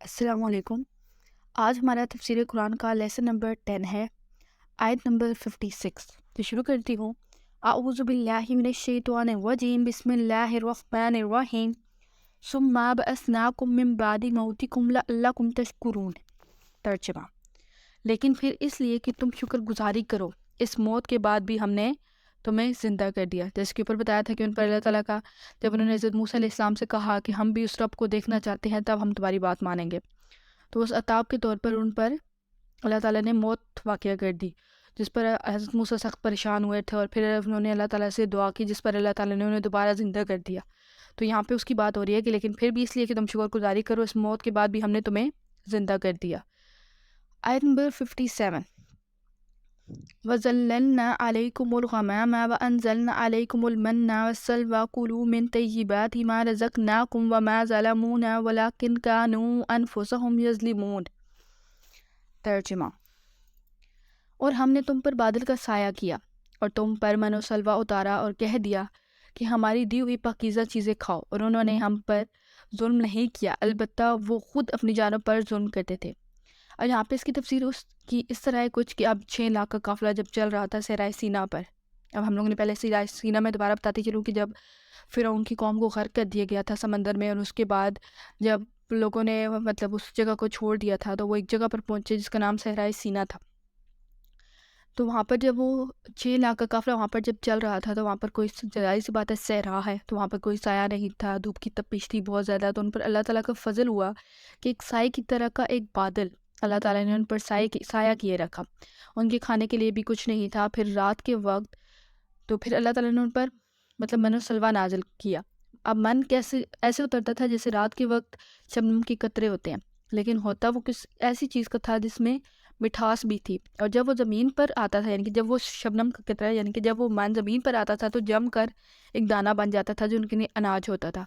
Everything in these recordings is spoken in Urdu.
السلام علیکم۔ آج ہمارا تفسیر قرآن کا لیسن نمبر 10 ہے، آیت نمبر 56۔ تو شروع کرتی ہوں۔ اعوذ باللہ من الشیطان الرجیم، بسم اللہ الرحمن الرحیم، ثم بعثناکم من بعد موتکم لعلکم تشکرون۔ ترجمہ: لیکن پھر اس لیے کہ تم شکر گزاری کرو، اس موت کے بعد بھی ہم نے تمہیں زندہ کر دیا۔ جیسے کہ اوپر بتایا تھا کہ ان پر اللہ تعالیٰ کا جب انہوں نے حضرت موسیٰ علیہ السلام سے کہا کہ ہم بھی اس رب کو دیکھنا چاہتے ہیں تب ہم تمہاری بات مانیں گے، تو اس عطاب کے طور پر ان پر اللہ تعالیٰ نے موت واقعہ کر دی، جس پر حضرت موسیٰ سخت پریشان ہوئے تھے، اور پھر انہوں نے اللہ تعالیٰ سے دعا کی، جس پر اللہ تعالیٰ نے انہیں دوبارہ زندہ کر دیا۔ تو یہاں پہ اس کی بات ہو رہی ہے کہ لیکن پھر بھی اس لیے کہ تم شکر گزاری کرو، اس موت کے بعد بھی ہم نے تمہیں زندہ کر دیا۔ آیت نمبر 57۔ وَظَلَّلْنَا عَلَيْكُمُ الْغَمَامَ وَأَنزَلْنَا عَلَيْكُمُ الْمَنَّ وَالسَّلْوَىٰ كُلُوا مِن طَيِّبَاتِ مَا رَزَقْنَاكُمْ وَمَا ظَلَمُونَا وَلَٰكِن كَانُوا أَنفُسَهُمْ يَظْلِمُونَ۔ ترجمہ: اور ہم نے تم پر بادل کا سایہ کیا اور تم پر من و سلوہ اتارا اور کہہ دیا کہ ہماری دی ہوئی پاکیزہ چیزیں کھاؤ، اور انہوں نے ہم پر ظلم نہیں کیا، البتہ وہ خود اپنی جانوں پر ظلم کرتے تھے۔ اور یہاں پہ اس کی تفسیر اس طرح ہے کچھ کہ اب 6 لاکھ کا قافلہ جب چل رہا تھا صحرائے سینا پر، اب ہم لوگوں نے پہلے صحرائے سینا میں دوبارہ بتاتی چلوں کہ جب فرعون کی قوم کو غرق کر دیا گیا تھا سمندر میں، اور اس کے بعد جب لوگوں نے مطلب اس جگہ کو چھوڑ دیا تھا تو وہ ایک جگہ پر پہنچے جس کا نام صحرائے سینا تھا۔ تو وہاں پر جب وہ 6 لاکھ کا قافلہ وہاں پر جب چل رہا تھا تو وہاں پر کوئی ظاہر سی بات ہے صحرا ہے، تو وہاں پر کوئی سایہ نہیں تھا، دھوپ کی تپش تھی بہت زیادہ، تو ان پر اللہ تعالیٰ کا فضل ہوا کہ ایک سائے کی طرح کا ایک بادل اللہ تعالیٰ نے ان پر سایہ کیے رکھا، ان کے کھانے کے لیے بھی کچھ نہیں تھا۔ پھر رات کے وقت تو پھر اللہ تعالیٰ نے ان پر من و سلوہ نازل کیا۔ اب من کیسے ایسے اترتا تھا جیسے رات کے وقت شبنم کے قطرے ہوتے ہیں، لیکن ہوتا وہ کس ایسی چیز کا تھا جس میں مٹھاس بھی تھی، اور جب وہ زمین پر آتا تھا، یعنی کہ جب وہ شبنم کا قطرہ یعنی کہ جب وہ من زمین پر آتا تھا تو جم کر ایک دانہ بن جاتا تھا جو ان کے لیے اناج ہوتا تھا۔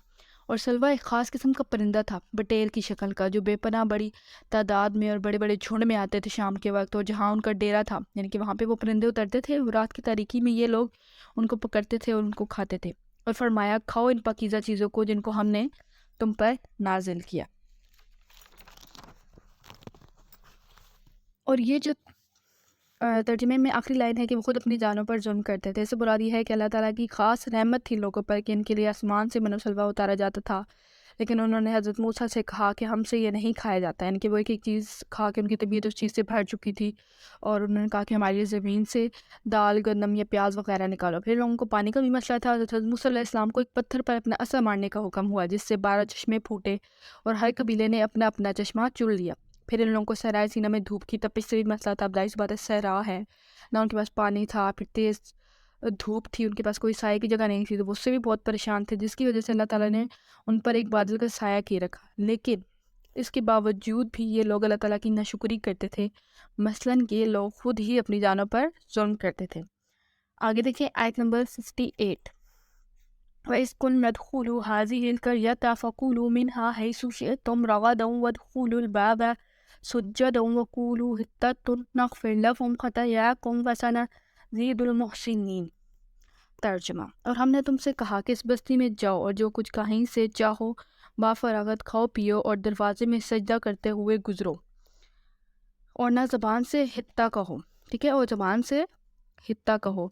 اور سلوہ ایک خاص قسم کا پرندہ تھا، بٹیر کی شکل کا، جو بے پناہ بڑی تعداد میں اور بڑے بڑے جھنڈ میں آتے تھے شام کے وقت، اور جہاں ان کا ڈیرا تھا یعنی کہ وہاں پہ وہ پرندے اترتے تھے، رات کی تاریکی میں یہ لوگ ان کو پکڑتے تھے اور ان کو کھاتے تھے، اور فرمایا کھاؤ ان پاکیزہ چیزوں کو جن کو ہم نے تم پر نازل کیا۔ اور یہ جو ترجمے میں آخری لائن ہے کہ وہ خود اپنی جانوں پر ظلم کرتے تھے، اس سے مراد یہ ہے کہ اللہ تعالیٰ کی خاص رحمت تھی لوگوں پر کہ ان کے لیے آسمان سے من و سلوہ اتارا جاتا تھا، لیکن انہوں نے حضرت موسیٰ سے کہا کہ ہم سے یہ نہیں کھایا جاتا، یعنی کہ وہ ایک ایک چیز کھا کے ان کی طبیعت اس چیز سے بھر چکی تھی، اور انہوں نے کہا کہ ہماری لیے زمین سے دال، گندم یا پیاز وغیرہ نکالو۔ پھر لوگوں کو پانی کا بھی مسئلہ تھا، حضرت موسیٰ علیہ السلام کو ایک پتھر پر اپنا عصا مارنے کا حکم ہوا، جس سے 12 چشمے پھوٹے اور ہر قبیلے نے اپنا اپنا چشمہ چن لیا۔ پھر ان لوگوں کو صحرائے سینا میں دھوپ کی تپش سے بھی مسئلہ تھا، ظاہر سی بات ہے صحرا ہے، نہ ان کے پاس پانی تھا، پھر تیز دھوپ تھی، ان کے پاس کوئی سائے کی جگہ نہیں تھی، تو وہ اس سے بھی بہت پریشان تھے، جس کی وجہ سے اللہ تعالیٰ نے ان پر ایک بادل کا سایہ کیے رکھا۔ لیکن اس کے باوجود بھی یہ لوگ اللہ تعالیٰ کی ناشکری کرتے تھے، مثلاً کہ یہ لوگ خود ہی اپنی جانوں پر ظلم کرتے تھے۔ آگے دیکھیں آیت نمبر 68۔ وَإِذْ قُلْنَا ادْخُلُوا هَٰذِهِ الْقَرْيَةَ فَكُلُوا مِنْهَا حَيْثُ شِئْتُمْ رَغَدًا وَادْخُلُوا الْبَابَ سُجَّدًا وَقُولُوا حِطَّةٌ نَغْفِرْ لَكُمْ خَطَايَاكُمْ وَسَنَزِيدُ الْمُحْسِنِينَ۔ ترجمہ: اور ہم نے تم سے کہا کہ اس بستی میں جاؤ اور جو کچھ کہیں سے چاہو بافراغت کھاؤ پیو، اور دروازے میں سجدہ کرتے ہوئے گزرو، اور نہ زبان سے حتہ کہو، ٹھیک ہے، اور زبان سے حتہ کہو،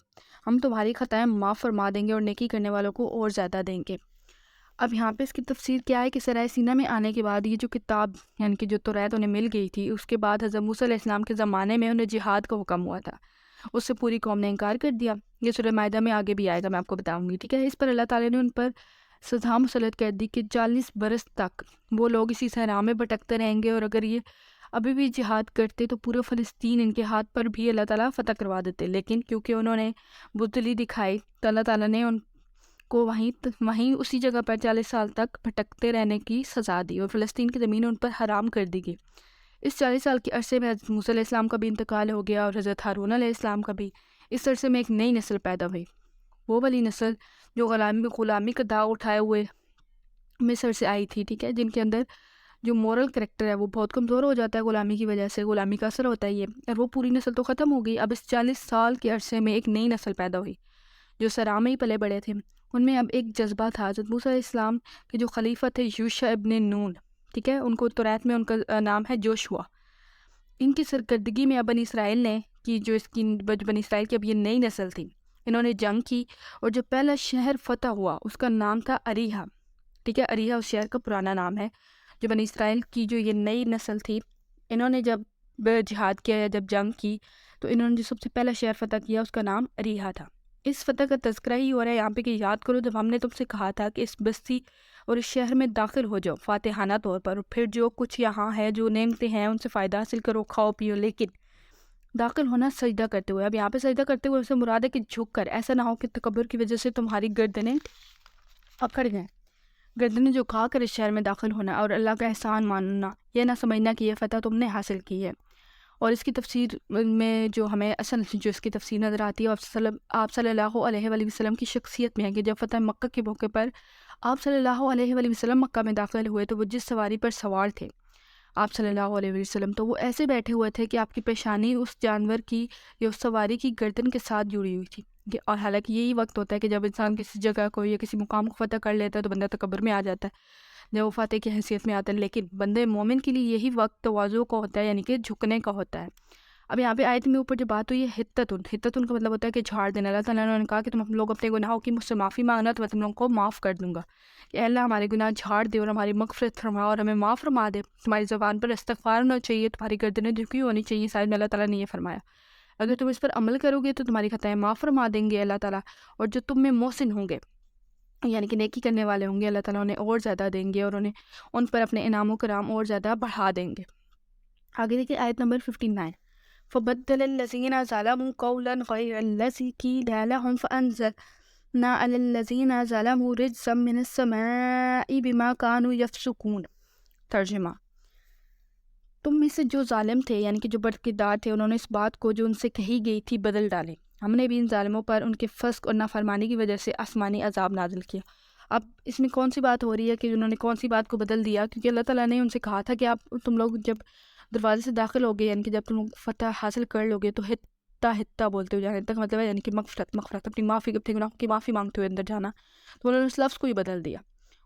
ہم تمہاری خطائیں معاف فرما دیں گے اور نیکی کرنے والوں کو اور زیادہ دیں گے۔ اب یہاں پہ اس کی تفسیر کیا ہے کہ صحرائے سینا میں آنے کے بعد یہ جو کتاب یعنی کہ جو توریت انہیں مل گئی تھی، اس کے بعد حضرت موسیٰ علیہ السلام کے زمانے میں انہیں جہاد کا حکم ہوا تھا، اس سے پوری قوم نے انکار کر دیا۔ یہ سورہ مائدہ میں آگے بھی آئے گا، میں آپ کو بتاؤں گی، ٹھیک ہے۔ اس پر اللہ تعالیٰ نے ان پر سزا مسلط کر دی کہ 40 برس تک وہ لوگ اسی صحرا میں بھٹکتے رہیں گے، اور اگر یہ ابھی بھی جہاد کرتے تو پورا فلسطین ان کے ہاتھ پر بھی اللہ تعالیٰ فتح کروا دیتے، لیکن کیونکہ انہوں نے بزدلی دکھائی تو اللہ تعالیٰ نے ان کو وہیں اسی جگہ پر 40 سال تک بھٹکتے رہنے کی سزا دی، اور فلسطین کی زمین ان پر حرام کر دی گئی۔ اس 40 سال کے عرصے میں حضرت موسیٰ علیہ السلام کا بھی انتقال ہو گیا، اور حضرت ہارون علیہ السلام کا بھی۔ اس عرصے میں ایک نئی نسل پیدا ہوئی، وہ والی نسل جو غلامی کا داغ اٹھائے ہوئے مصر سے آئی تھی، ٹھیک ہے، جن کے اندر جو مورل کریکٹر ہے وہ بہت کمزور ہو جاتا ہے غلامی کی وجہ سے، غلامی کا اثر ہوتا ہے یہ، اور وہ پوری نسل تو ختم ہو گئی۔ اب اس 40 سال کے عرصے میں ایک نئی نسل پیدا ہوئی جو صحرا میں ہی پلے بڑے تھے۔ ان میں اب ایک جذبہ تھا، حضرت موسیٰ علیہ السلام کے جو خلیفہ تھے یوشع ابن نون، ٹھیک ہے، ان کو توریت میں ان کا نام ہے جوشوا۔ ان کی سرکردگی میں اب بنی اسرائیل نے کی جو بنی اسرائیل کی اب یہ نئی نسل تھی، انہوں نے جنگ کی، اور جو پہلا شہر فتح ہوا اس کا نام تھا اریحا۔ ٹھیک ہے، اریحا اس شہر کا پرانا نام ہے۔ جو بنی اسرائیل کی جو یہ نئی نسل تھی، انہوں نے جب جہاد کیا یا جب جنگ کی تو انہوں نے جو سب سے پہلا شہر فتح کیا اس کا نام اریحا تھا۔ اس فتح کا تذکرہ ہی ہو رہا ہے یہاں پہ کہ یاد کرو جب ہم نے تم سے کہا تھا کہ اس بستی اور اس شہر میں داخل ہو جاؤ فاتحانہ طور پر، اور پھر جو کچھ یہاں ہے جو نعمتیں ہیں ان سے فائدہ حاصل کرو، کھاؤ پیو، لیکن داخل ہونا سجدہ کرتے ہوئے۔ اب یہاں پہ سجدہ کرتے ہوئے اسے مراد ہے کہ جھک کر، ایسا نہ ہو کہ تکبر کی وجہ سے تمہاری گردنیں اکڑ گئیں، گردنیں جھکا کر اس شہر میں داخل ہونا اور اللہ کا احسان ماننا، یہ نہ سمجھنا کہ یہ فتح تم نے حاصل کی ہے۔ اور اس کی تفسیر میں جو ہمیں اصل جو اس کی تفسیر نظر آتی ہے آپ صلی اللہ علیہ وآلہ وسلم کی شخصیت میں ہے کہ جب فتح مکہ کے موقع پر آپ صلی اللہ علیہ وآلہ وسلم مکہ میں داخل ہوئے تو وہ جس سواری پر سوار تھے آپ صلی اللہ علیہ وسلم، تو وہ ایسے بیٹھے ہوئے تھے کہ آپ کی پیشانی اس جانور کی یا اس سواری کی گردن کے ساتھ جڑی ہوئی تھی۔ اور حالانکہ یہی وقت ہوتا ہے کہ جب انسان کسی جگہ کو یا کسی مقام کو فتح کر لیتا ہے تو بندہ تکبر میں آ جاتا ہے، جب وہ فاتح کی حیثیت میں آتا ہے، لیکن بندے مومن کے لیے یہی وقت تواضع کا ہوتا ہے، یعنی کہ جھکنے کا ہوتا ہے۔ اب یہاں پہ آیت میں اوپر جو بات ہوئی ہے ہتتن کا مطلب ہوتا ہے کہ جھاڑ دینا۔ اللہ تعالیٰ نے کہا کہ تم لوگ اپنے گناہوں کی مجھ سے معافی مانگنا تو میں تم لوگوں کو معاف کر دوں گا، کہ اے اللہ ہمارے گناہ جھاڑ دے اور ہماری مغفرت فرما اور ہمیں معاف فرما دے۔ تمہاری زبان پر استغفار ہونا چاہیے، تمہاری گردنیں جھکی ہونی چاہیے، شاید میں اللہ تعالیٰ نے یہ فرمایا اگر تم اس پر عمل کرو گے تو تمہاری خطائیں معاف فرما دیں گے اللہ تعالیٰ، اور جو تم میں محسن ہوں گے یعنی کہ نیکی کرنے والے ہوں گے اللہ تعالیٰ انہیں اور زیادہ دیں گے اور انہیں ان پر اپنے انعام و کرام اور زیادہ بڑھا دیں گے۔ آگے دیکھیں آیت نمبر 59، فَبَدَّلَ الَّذِينَ ظَلَمُوا قَوْلًا غَيْرَ الَّذِي قِيلَ لَهُمْ فَأَنزَلْنَا عَلَى الَّذِينَ ظَلَمُوا رِجْزًا مِّنَ السَّمَاءِ بِمَا كَانُوا يَفْسُقُونَ۔ ترجمہ، تم میں سے جو ظالم تھے یعنی کہ جو بدکردار تھے، انہوں نے اس بات کو جو ان سے کہی گئی تھی بدل ڈالے، ہم نے بھی ان ظالموں پر ان کے فسق اور نافرمانی کی وجہ سے آسمانی عذاب نازل کیا۔ اب اس میں کون سی بات ہو رہی ہے کہ انہوں نے کون سی بات کو بدل دیا؟ کیونکہ اللہ تعالیٰ نے ان سے کہا تھا کہ تم لوگ جب دروازے سے داخل ہوگے یعنی کہ جب تم لوگ فتح حاصل کر لوگے تو ہتا بولتے ہوئے جانے تک، مطلب ہے یعنی کہ مغفرت اپنی معافی، اپنے گناہوں کی معافی مانگتے ہوئے اندر جانا، تو انہوں نے اس لفظ کو ہی بدل دیا۔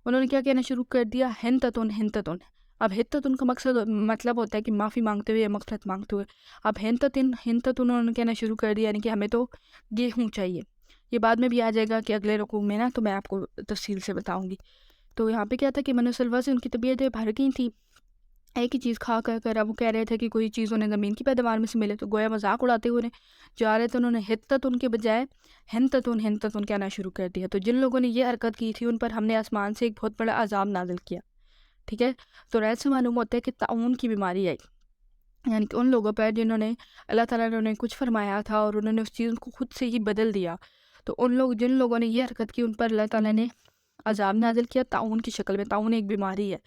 انہوں نے کیا کہنا شروع کر دیا؟ ہنتتن۔ اب ہنتتن کا مطلب ہوتا ہے کہ معافی مانگتے ہوئے یا مغفرت مانگتے ہوئے۔ اب ہنتتن انہوں نے کہنا شروع کر دیا یعنی کہ ہمیں تو گیہوں چاہیے۔ یہ بعد میں بھی آ جائے گا کہ اگلے رکوع میں نا، تو میں آپ کو تفصیل سے بتاؤں گی۔ تو یہاں پہ کیا تھا کہ بنو سلوہ سے ان کی طبیعتیں بھر گئی تھیں ایک ہی چیز کھا کر۔ اب وہ کہہ رہے تھے کہ کوئی چیز انہیں زمین کی پیداوار میں سے ملے، تو گویا مذاق اڑاتے ہوئے جا رہے تھے، انہوں نے ہتتن کے بجائے ہنتتن کہنا شروع کر دیا۔ تو جن لوگوں نے یہ حرکت کی تھی ان پر ہم نے آسمان سے ایک بہت بڑا عذاب نازل کیا۔ ٹھیک ہے، تو روایت سے معلوم ہوتا ہے کہ طاعون کی بیماری آئی، یعنی کہ ان لوگوں پر جنہوں نے اللہ تعالیٰ نے انہیں کچھ فرمایا تھا اور انہوں نے اس چیز کو خود سے ہی بدل دیا، تو جن لوگوں نے یہ حرکت کی ان پر اللہ تعالیٰ نے عذاب نازل کیا طاعون کی شکل میں۔ طاعون ایک بیماری ہے،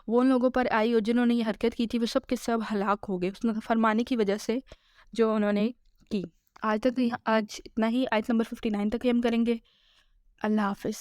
وہ ان لوگوں پر آئی اور جنہوں نے یہ حرکت کی تھی وہ سب کے سب ہلاک ہو گئے اس فرمانے کی وجہ سے جو انہوں نے کی۔ آج اتنا ہی، آیت نمبر 59 تک ہی ہم کریں گے۔ اللہ حافظ۔